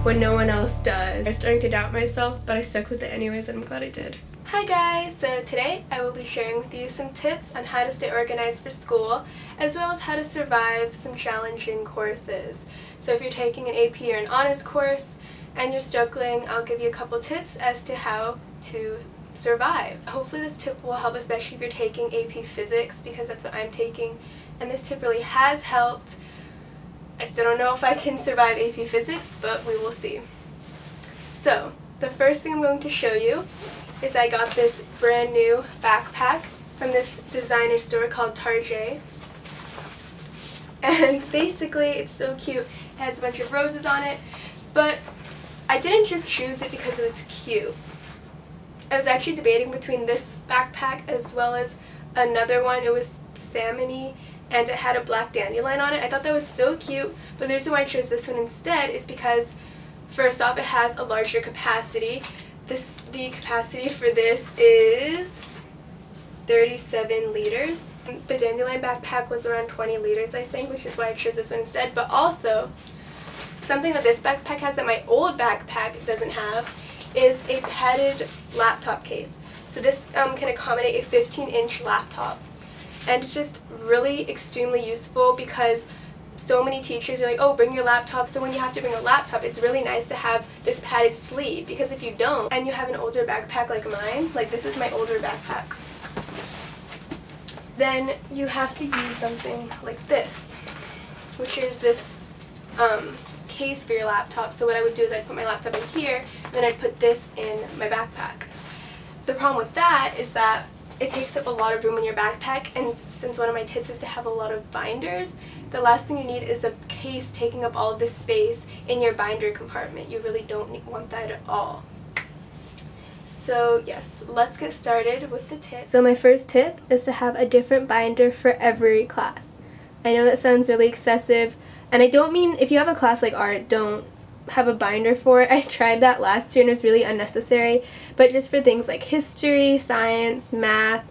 when no one else does. I'm starting to doubt myself, but I stuck with it anyways and I'm glad I did. Hi guys! So today I will be sharing with you some tips on how to stay organized for school, as well as how to survive some challenging courses. So if you're taking an AP or an honors course and you're struggling, I'll give you a couple tips as to how to survive. Hopefully this tip will help, especially if you're taking AP Physics, because that's what I'm taking, and this tip really has helped. I still don't know if I can survive AP Physics, but we will see. So the first thing I'm going to show you is I got this brand new backpack from this designer store called Target. And basically it's so cute. It has a bunch of roses on it, but I didn't just choose it because it was cute. I was actually debating between this backpack as well as another one. It was salmon-y and it had a black dandelion on it. I thought that was so cute, but the reason why I chose this one instead is because first off, it has a larger capacity. The capacity for this is 37 liters. The dandelion backpack was around 20 liters, I think, which is why I chose this one instead. But also, something that this backpack has that my old backpack doesn't have is a padded laptop case. So this can accommodate a 15-inch laptop. And it's just really extremely useful because so many teachers are like, oh, bring your laptop. So when you have to bring a laptop, it's really nice to have this padded sleeve, because if you don't, and you have an older backpack like mine, like this is my older backpack, then you have to use something like this, which is this case for your laptop. So what I would do is I'd put my laptop in here, and then I'd put this in my backpack. The problem with that is that it takes up a lot of room in your backpack, and since one of my tips is to have a lot of binders, the last thing you need is a case taking up all of this space in your binder compartment. You really don't want that at all. So yes, let's get started with the tips. So my first tip is to have a different binder for every class. I know that sounds really excessive, and I don't mean if you have a class like art, don't have a binder for it. I tried that last year and it was really unnecessary, but just for things like history, science, math,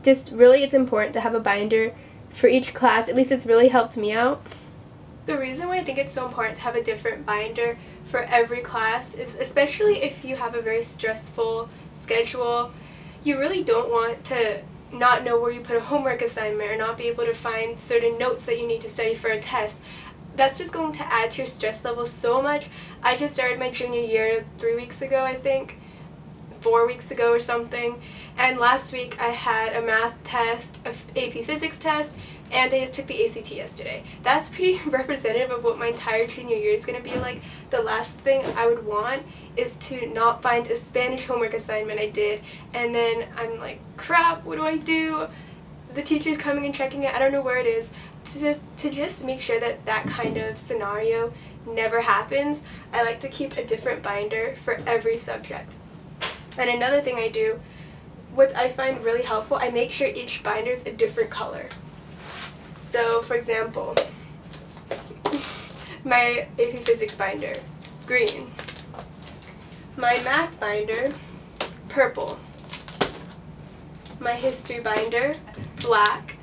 just really it's important to have a binder for each class. At least it's really helped me out. The reason why I think it's so important to have a different binder for every class is, especially if you have a very stressful schedule, you really don't want to not know where you put a homework assignment or not be able to find certain notes that you need to study for a test. That's just going to add to your stress level so much. I just started my junior year 3 weeks ago, I think, 4 weeks ago or something, and last week I had a math test, a AP Physics test, and I just took the ACT yesterday. That's pretty representative of what my entire junior year is going to be like. The last thing I would want is to not find a Spanish homework assignment I did, and then I'm like, crap, what do I do? The teacher's coming and checking it, I don't know where it is. To just make sure that that kind of scenario never happens, I like to keep a different binder for every subject. And another thing I do, what I find really helpful, I make sure each binder is a different color. So for example, my AP Physics binder, green. My math binder, purple. My history binder, black.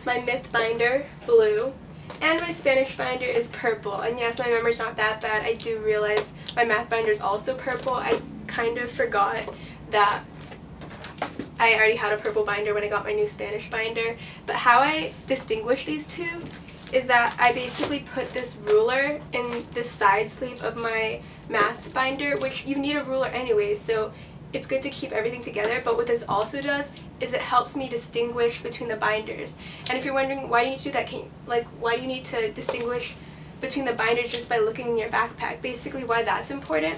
My myth binder, blue, and my Spanish binder is purple. And yes, my memory's not that bad. I do realize my math binder is also purple. I kind of forgot that I already had a purple binder when I got my new Spanish binder. But how I distinguish these two is that I basically put this ruler in the side sleeve of my math binder, which you need a ruler anyways, so it's good to keep everything together. But what this also does is it helps me distinguish between the binders. And if you're wondering why do you need to do that, why do you need to distinguish between the binders just by looking in your backpack? Basically why that's important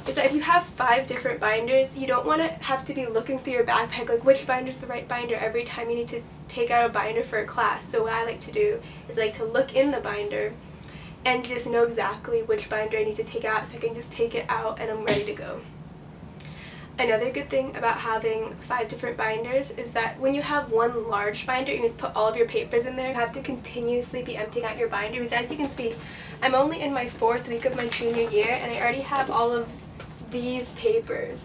is that if you have 5 different binders, you don't want to have to be looking through your backpack like which binder is the right binder every time you need to take out a binder for a class. So what I like to do is I like to look in the binder and just know exactly which binder I need to take out, so I can just take it out and I'm ready to go. Another good thing about having 5 different binders is that when you have one large binder, you just put all of your papers in there. You have to continuously be emptying out your binder, because as you can see, I'm only in my 4th week of my junior year and I already have all of these papers.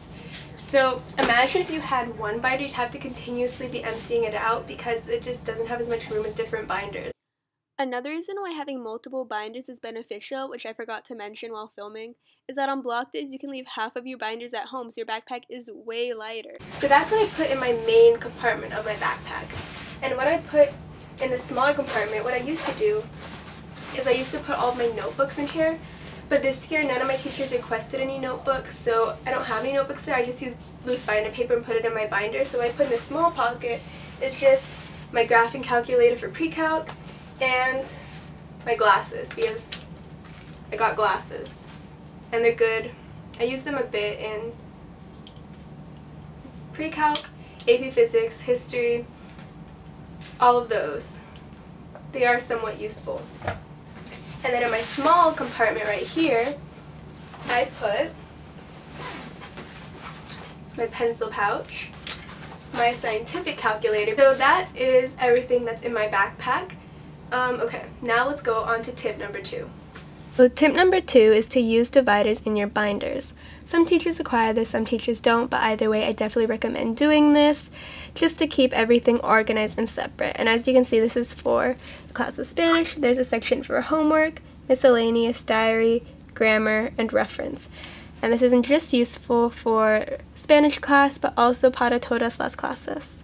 So imagine if you had one binder, you'd have to continuously be emptying it out because it just doesn't have as much room as different binders. Another reason why having multiple binders is beneficial, which I forgot to mention while filming, is that on block days you can leave half of your binders at home so your backpack is way lighter. So that's what I put in my main compartment of my backpack. And what I put in the smaller compartment, what I used to do is I used to put all of my notebooks in here. But this year none of my teachers requested any notebooks, so I don't have any notebooks there. I just use loose binder paper and put it in my binder. So what I put in this small pocket is just my graphing calculator for pre-calc and my glasses, because I got glasses and they're good. I use them a bit in pre-calc, AP Physics, History, all of those. They are somewhat useful. And then in my small compartment right here, I put my pencil pouch, my scientific calculator. So that is everything that's in my backpack. Okay, now let's go on to tip number 2. So tip number 2 is to use dividers in your binders. Some teachers require this, some teachers don't, but either way I definitely recommend doing this just to keep everything organized and separate. And as you can see, this is for the class of Spanish. There's a section for homework, miscellaneous, diary, grammar, and reference. And this isn't just useful for Spanish class, but also para todas las clases.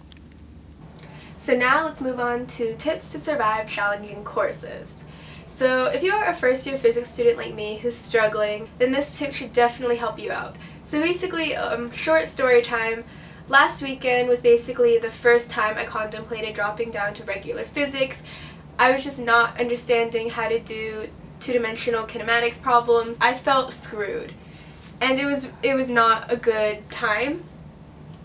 So now let's move on to tips to survive challenging courses. So if you are a first-year physics student like me who's struggling, then this tip should definitely help you out. So basically, short story time, last weekend was basically the first time I contemplated dropping down to regular physics. I was just not understanding how to do two-dimensional kinematics problems. I felt screwed, and it was not a good time.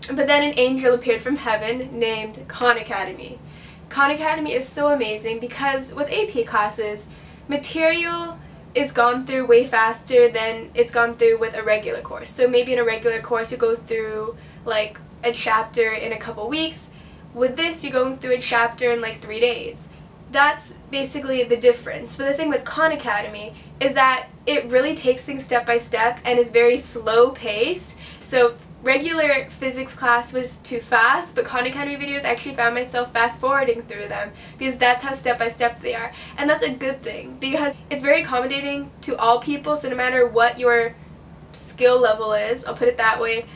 But then an angel appeared from heaven named Khan Academy. Khan Academy is so amazing because with AP classes, material is gone through way faster than it's gone through with a regular course. So maybe in a regular course you go through like a chapter in a couple weeks. With this, you're going through a chapter in like 3 days. That's basically the difference. But the thing with Khan Academy is that it really takes things step by step and is very slow paced. So regular physics class was too fast, but Khan Academy videos, I actually found myself fast forwarding through them because that's how step by step they are. And that's a good thing because it's very accommodating to all people, so no matter what your skill level is, I'll put it that way,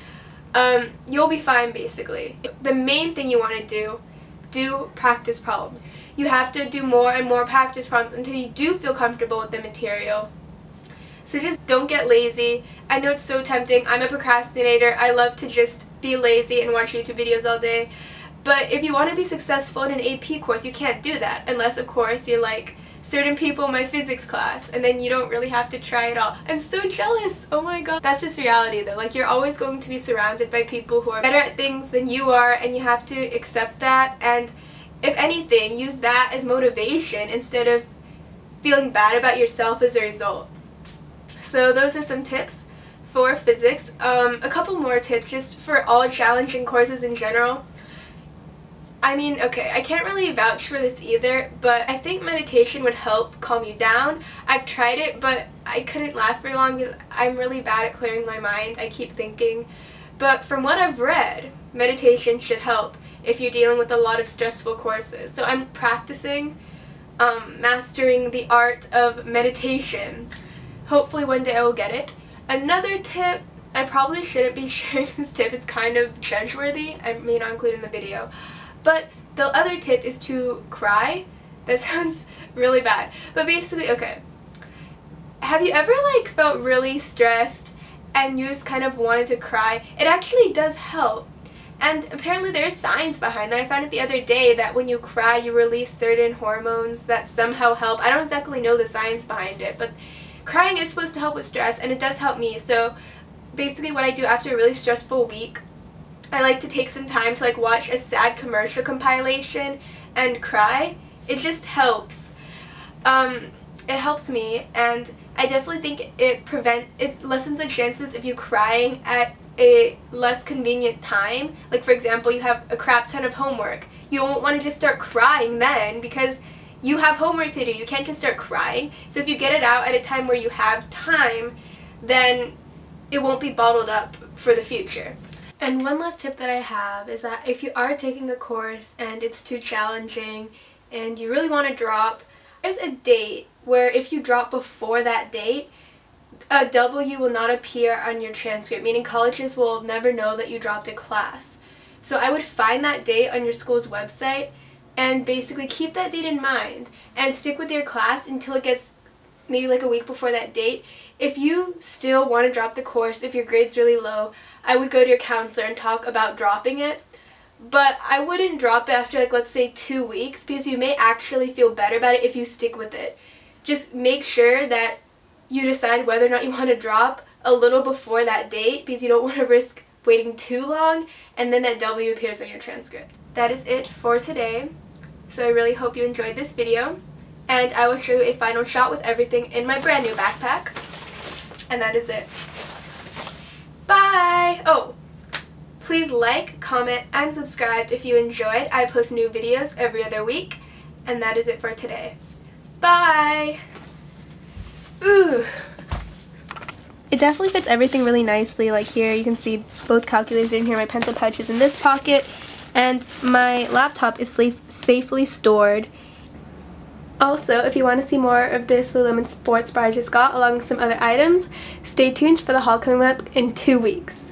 you'll be fine basically. The main thing you want to do practice problems. You have to do more and more practice problems until you do feel comfortable with the material. So just don't get lazy. I know it's so tempting. I'm a procrastinator. I love to just be lazy and watch YouTube videos all day. But if you want to be successful in an AP course, you can't do that unless, of course, you're like certain people in my physics class, and then you don't really have to try it all. I'm so jealous. Oh my god. That's just reality though. Like, you're always going to be surrounded by people who are better at things than you are, and you have to accept that. And if anything, use that as motivation instead of feeling bad about yourself as a result. So those are some tips for physics. A couple more tips just for all challenging courses in general. I mean, okay, I can't really vouch for this either, but I think meditation would help calm you down. I've tried it, but I couldn't last very long because I'm really bad at clearing my mind. I keep thinking. But from what I've read, meditation should help if you're dealing with a lot of stressful courses. So I'm practicing mastering the art of meditation. Hopefully one day I will get it. Another tip, I probably shouldn't be sharing this tip, it's kind of judge-worthy, I may not include in the video. But the other tip is to cry. That sounds really bad. But basically, okay. Have you ever like felt really stressed and you just kind of wanted to cry? It actually does help. And apparently there's science behind that. I found it the other day that when you cry you release certain hormones that somehow help. I don't exactly know the science behind it, but crying is supposed to help with stress, and it does help me. So basically what I do after a really stressful week, I like to take some time to like watch a sad commercial compilation and cry. It just helps. It helps me, and I definitely think it lessens the chances of you crying at a less convenient time. Like, for example, you have a crap ton of homework. You won't want to just start crying then because you have homework to do. You can't just start crying. So if you get it out at a time where you have time, then it won't be bottled up for the future. And one last tip that I have is that if you are taking a course and it's too challenging and you really want to drop, there's a date where if you drop before that date, a W will not appear on your transcript, meaning colleges will never know that you dropped a class. So I would find that date on your school's website and basically keep that date in mind and stick with your class until it gets maybe like a week before that date. If you still want to drop the course, if your grade's really low, I would go to your counselor and talk about dropping it. But I wouldn't drop it after, like, let's say 2 weeks, because you may actually feel better about it if you stick with it. Just make sure that you decide whether or not you want to drop a little before that date, because you don't want to risk waiting too long and then that W appears on your transcript. That is it for today. So I really hope you enjoyed this video, and I will show you a final shot with everything in my brand new backpack. And that is it. Bye! Oh! Please like, comment, and subscribe if you enjoyed. I post new videos every other week. And that is it for today. Bye! Ooh! It definitely fits everything really nicely. Like here, you can see both calculators in here. My pencil pouch is in this pocket. And my laptop is safely stored. Also, if you want to see more of this Lululemon sports bra I just got, along with some other items, stay tuned for the haul coming up in 2 weeks.